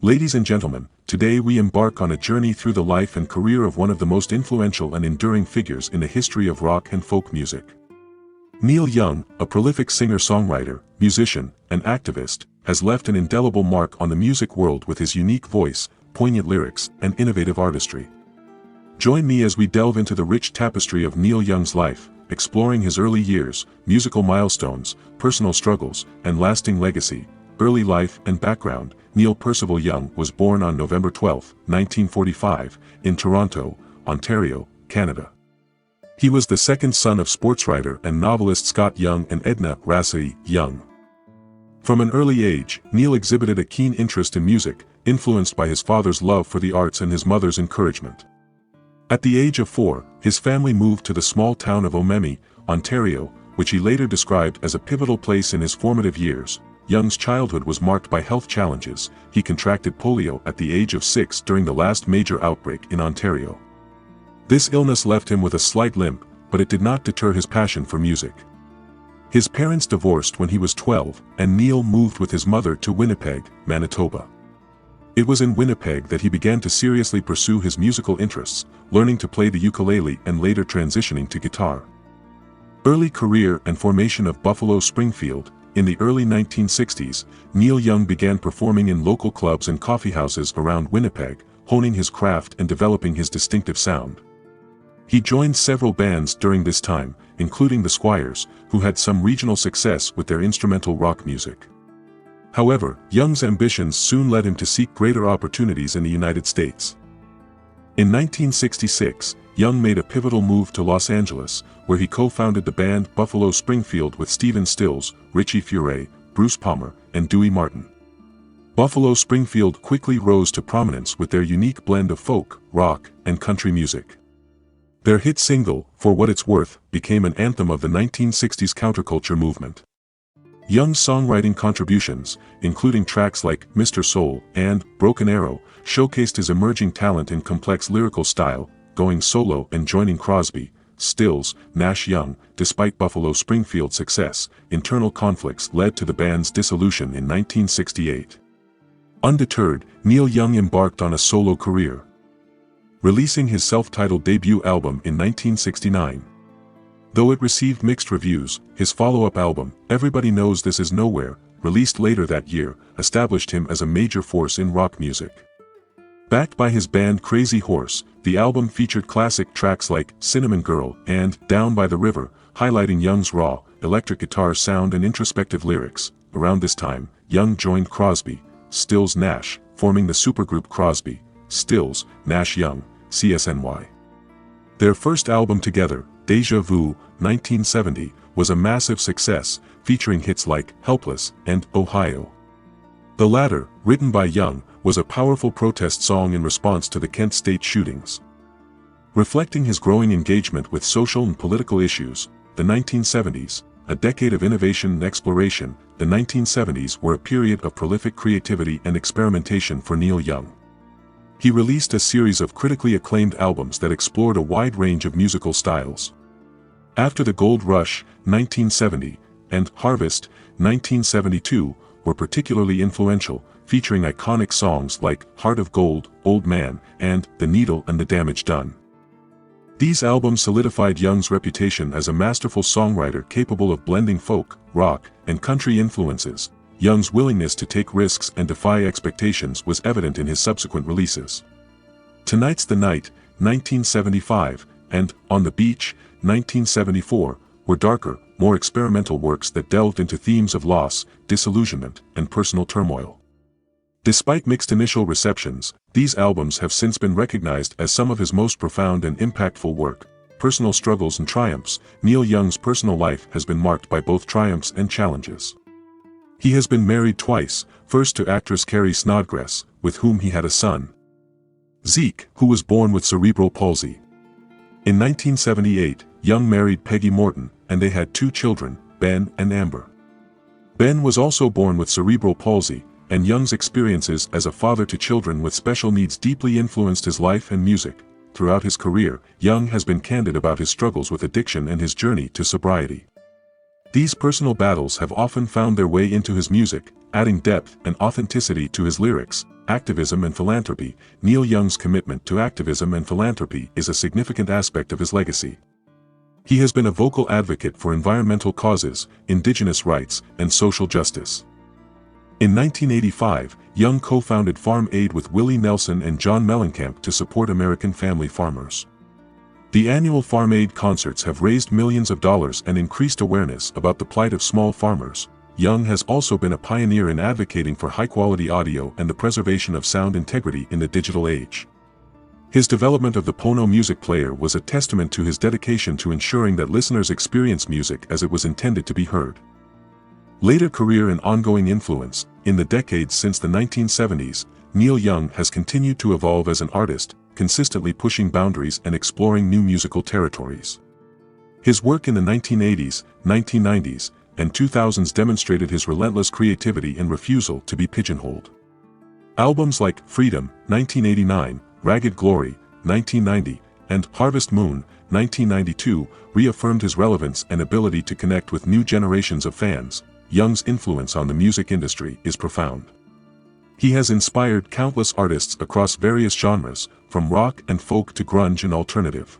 Ladies and gentlemen, today we embark on a journey through the life and career of one of the most influential and enduring figures in the history of rock and folk music. Neil Young, a prolific singer-songwriter, musician, and activist, has left an indelible mark on the music world with his unique voice, poignant lyrics, and innovative artistry. Join me as we delve into the rich tapestry of Neil Young's life, exploring his early years, musical milestones, personal struggles, and lasting legacy. Early life and background. Neil Percival Young was born on November 12, 1945, in Toronto, Ontario, Canada. He was the second son of sportswriter and novelist Scott Young and Edna "Rassie" Young. From an early age, Neil exhibited a keen interest in music, influenced by his father's love for the arts and his mother's encouragement. At the age of 4, his family moved to the small town of Omemee, Ontario, which he later described as a pivotal place in his formative years. Young's childhood was marked by health challenges. He contracted polio at the age of 6 during the last major outbreak in Ontario. This illness left him with a slight limp, but it did not deter his passion for music. His parents divorced when he was 12, and Neil moved with his mother to Winnipeg, Manitoba. It was in Winnipeg that he began to seriously pursue his musical interests, learning to play the ukulele and later transitioning to guitar. Early career and formation of Buffalo Springfield. In the early 1960s, Neil Young began performing in local clubs and coffeehouses around Winnipeg, honing his craft and developing his distinctive sound. He joined several bands during this time, including the Squires, who had some regional success with their instrumental rock music. However, Young's ambitions soon led him to seek greater opportunities in the United States. In 1966, Young made a pivotal move to Los Angeles, where he co-founded the band Buffalo Springfield with Stephen Stills, Richie Furay, Bruce Palmer, and Dewey Martin. Buffalo Springfield quickly rose to prominence with their unique blend of folk, rock, and country music. Their hit single, For What It's Worth, became an anthem of the 1960s counterculture movement. Young's songwriting contributions, including tracks like Mr. Soul and Broken Arrow, showcased his emerging talent in complex lyrical style, going solo and joining Crosby, Stills, Nash Young. Despite Buffalo Springfield's success, internal conflicts led to the band's dissolution in 1968. Undeterred, Neil Young embarked on a solo career, releasing his self-titled debut album in 1969. Though it received mixed reviews, his follow-up album, Everybody Knows This Is Nowhere, released later that year, established him as a major force in rock music. Backed by his band Crazy Horse, the album featured classic tracks like Cinnamon Girl and Down by the River, highlighting Young's raw, electric guitar sound and introspective lyrics. Around this time, Young joined Crosby, Stills Nash, forming the supergroup Crosby, Stills, Nash Young, CSNY. Their first album together, Deja Vu, 1970, was a massive success, featuring hits like Helpless and Ohio. The latter, written by Young, was a powerful protest song in response to the Kent State shootings. Reflecting his growing engagement with social and political issues, the 1970s, a decade of innovation and exploration. The 1970s were a period of prolific creativity and experimentation for Neil Young. He released a series of critically acclaimed albums that explored a wide range of musical styles. After the Gold Rush, 1970, and Harvest, 1972, were particularly influential, featuring iconic songs like Heart of Gold, Old Man, and The Needle and the Damage Done. These albums solidified Young's reputation as a masterful songwriter capable of blending folk, rock, and country influences. Young's willingness to take risks and defy expectations was evident in his subsequent releases. Tonight's the Night, 1975, and On the Beach, 1974, were darker, more experimental works that delved into themes of loss, disillusionment, and personal turmoil. Despite mixed initial receptions, these albums have since been recognized as some of his most profound and impactful work. Personal struggles and triumphs. Neil Young's personal life has been marked by both triumphs and challenges. He has been married twice, first to actress Carrie Snodgrass, with whom he had a son, Zeke, who was born with cerebral palsy. In 1978, Young married Peggy Morton, and they had 2 children, Ben and Amber. Ben was also born with cerebral palsy, and Young's experiences as a father to children with special needs deeply influenced his life and music. Throughout his career, Young has been candid about his struggles with addiction and his journey to sobriety. These personal battles have often found their way into his music, adding depth and authenticity to his lyrics. Activism and philanthropy. Neil Young's commitment to activism and philanthropy is a significant aspect of his legacy. He has been a vocal advocate for environmental causes, indigenous rights, and social justice. In 1985, Young co-founded Farm Aid with Willie Nelson and John Mellencamp to support American family farmers. The annual Farm Aid concerts have raised millions of dollars and increased awareness about the plight of small farmers. Young has also been a pioneer in advocating for high-quality audio and the preservation of sound integrity in the digital age. His development of the Pono music player was a testament to his dedication to ensuring that listeners experience music as it was intended to be heard. Later career and ongoing influence. In the decades since the 1970s, Neil Young has continued to evolve as an artist, consistently pushing boundaries and exploring new musical territories. His work in the 1980s, 1990s, and 2000s demonstrated his relentless creativity and refusal to be pigeonholed. Albums like Freedom, 1989, Ragged Glory, 1990, and Harvest Moon, 1992, reaffirmed his relevance and ability to connect with new generations of fans. Young's influence on the music industry is profound. He has inspired countless artists across various genres, from rock and folk to grunge and alternative.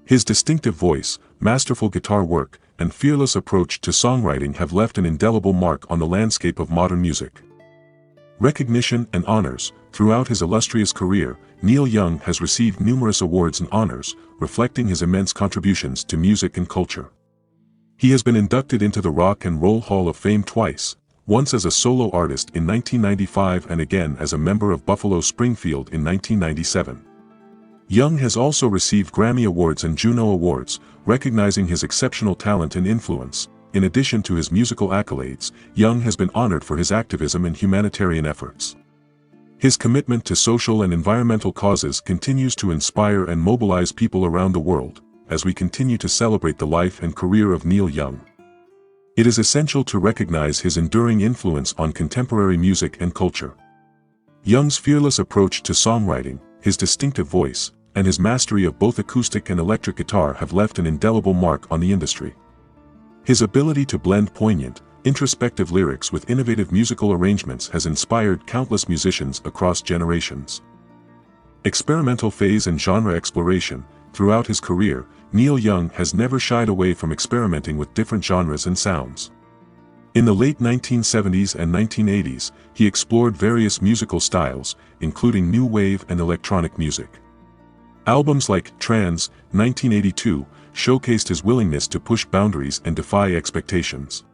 His distinctive voice, masterful guitar work, and fearless approach to songwriting have left an indelible mark on the landscape of modern music. Recognition and honors. Throughout his illustrious career, Neil Young has received numerous awards and honors, reflecting his immense contributions to music and culture. He has been inducted into the Rock and Roll Hall of Fame twice, once as a solo artist in 1995 and again as a member of Buffalo Springfield in 1997. Young has also received Grammy Awards and Juno Awards, recognizing his exceptional talent and influence. In addition to his musical accolades, Young has been honored for his activism and humanitarian efforts. His commitment to social and environmental causes continues to inspire and mobilize people around the world, as we continue to celebrate the life and career of Neil Young. It is essential to recognize his enduring influence on contemporary music and culture. Young's fearless approach to songwriting, his distinctive voice, and his mastery of both acoustic and electric guitar have left an indelible mark on the industry. His ability to blend poignant, introspective lyrics with innovative musical arrangements has inspired countless musicians across generations. Experimental phase and genre exploration. Throughout his career, Neil Young has never shied away from experimenting with different genres and sounds. In the late 1970s and 1980s, he explored various musical styles, including new wave and electronic music. Albums like Trans, 1982, showcased his willingness to push boundaries and defy expectations.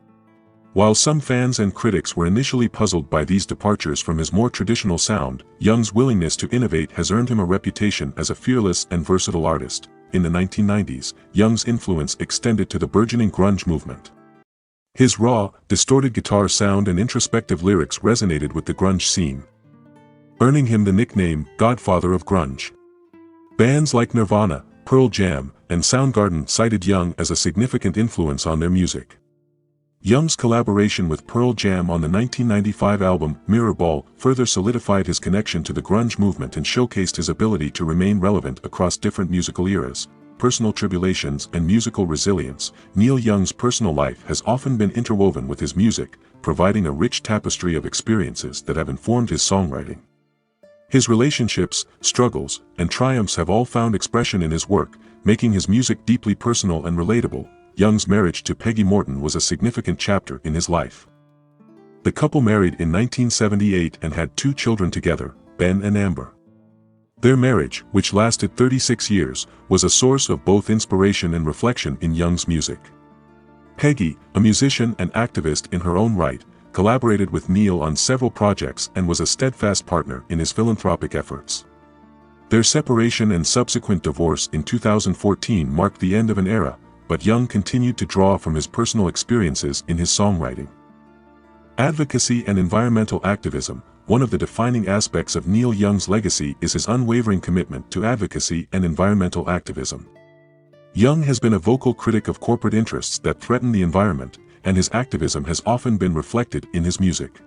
While some fans and critics were initially puzzled by these departures from his more traditional sound, Young's willingness to innovate has earned him a reputation as a fearless and versatile artist. In the 1990s, Young's influence extended to the burgeoning grunge movement. His raw, distorted guitar sound and introspective lyrics resonated with the grunge scene, earning him the nickname Godfather of Grunge. Bands like Nirvana, Pearl Jam, and Soundgarden cited Young as a significant influence on their music. Young's collaboration with Pearl Jam on the 1995 album Mirrorball further solidified his connection to the grunge movement and showcased his ability to remain relevant across different musical eras. Personal tribulations and musical resilience. Neil Young's personal life has often been interwoven with his music, providing a rich tapestry of experiences that have informed his songwriting. His relationships, struggles, and triumphs have all found expression in his work, making his music deeply personal and relatable. Young's marriage to Peggy Morton was a significant chapter in his life. The couple married in 1978 and had 2 children together, Ben and Amber. Their marriage, which lasted 36 years, was a source of both inspiration and reflection in Young's music. Peggy, a musician and activist in her own right, collaborated with Neil on several projects and was a steadfast partner in his philanthropic efforts. Their separation and subsequent divorce in 2014 marked the end of an era, but Young continued to draw from his personal experiences in his songwriting. Advocacy and environmental activism. One of the defining aspects of Neil Young's legacy is his unwavering commitment to advocacy and environmental activism. Young has been a vocal critic of corporate interests that threaten the environment, and his activism has often been reflected in his music.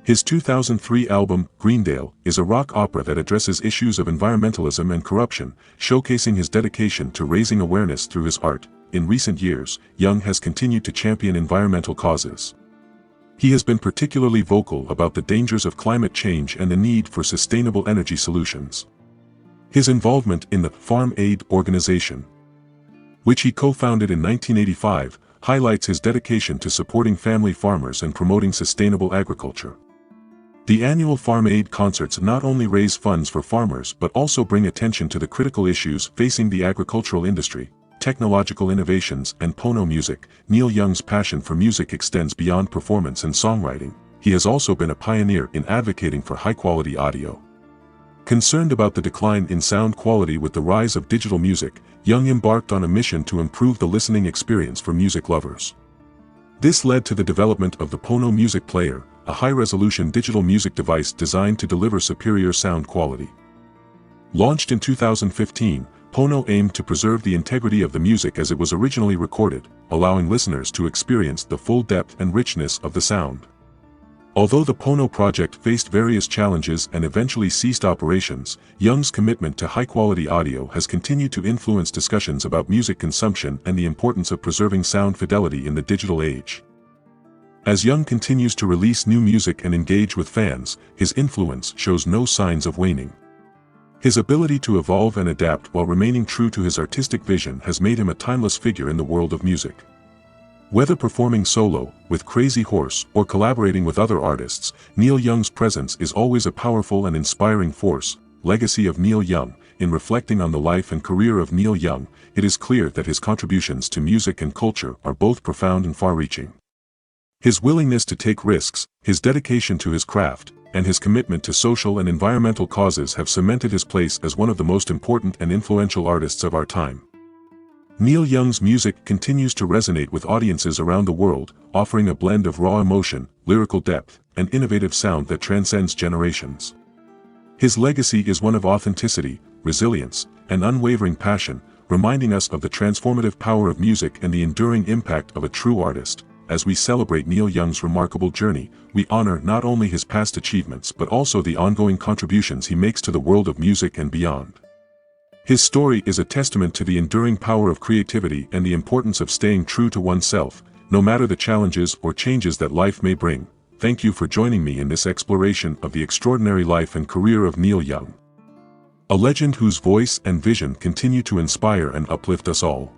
His 2003 album, Greendale, is a rock opera that addresses issues of environmentalism and corruption, showcasing his dedication to raising awareness through his art. In recent years, Young has continued to champion environmental causes. He has been particularly vocal about the dangers of climate change and the need for sustainable energy solutions. His involvement in the Farm Aid organization, which he co-founded in 1985, highlights his dedication to supporting family farmers and promoting sustainable agriculture. The annual Farm Aid concerts not only raise funds for farmers but also bring attention to the critical issues facing the agricultural industry, technological innovations, and Pono music. Neil Young's passion for music extends beyond performance and songwriting. He has also been a pioneer in advocating for high-quality audio. Concerned about the decline in sound quality with the rise of digital music, Young embarked on a mission to improve the listening experience for music lovers. This led to the development of the Pono Music Player, a high-resolution digital music device designed to deliver superior sound quality. Launched in 2015, Pono aimed to preserve the integrity of the music as it was originally recorded, allowing listeners to experience the full depth and richness of the sound. Although the Pono project faced various challenges and eventually ceased operations, Young's commitment to high-quality audio has continued to influence discussions about music consumption and the importance of preserving sound fidelity in the digital age. As Young continues to release new music and engage with fans, his influence shows no signs of waning. His ability to evolve and adapt while remaining true to his artistic vision has made him a timeless figure in the world of music. Whether performing solo, with Crazy Horse, or collaborating with other artists, Neil Young's presence is always a powerful and inspiring force. Legacy of Neil Young. In reflecting on the life and career of Neil Young, it is clear that his contributions to music and culture are both profound and far-reaching. His willingness to take risks, his dedication to his craft, and his commitment to social and environmental causes have cemented his place as one of the most important and influential artists of our time. Neil Young's music continues to resonate with audiences around the world, offering a blend of raw emotion, lyrical depth, and innovative sound that transcends generations. His legacy is one of authenticity, resilience, and unwavering passion, reminding us of the transformative power of music and the enduring impact of a true artist. As we celebrate Neil Young's remarkable journey, we honor not only his past achievements but also the ongoing contributions he makes to the world of music and beyond. His story is a testament to the enduring power of creativity and the importance of staying true to oneself, no matter the challenges or changes that life may bring. Thank you for joining me in this exploration of the extraordinary life and career of Neil Young, a legend whose voice and vision continue to inspire and uplift us all.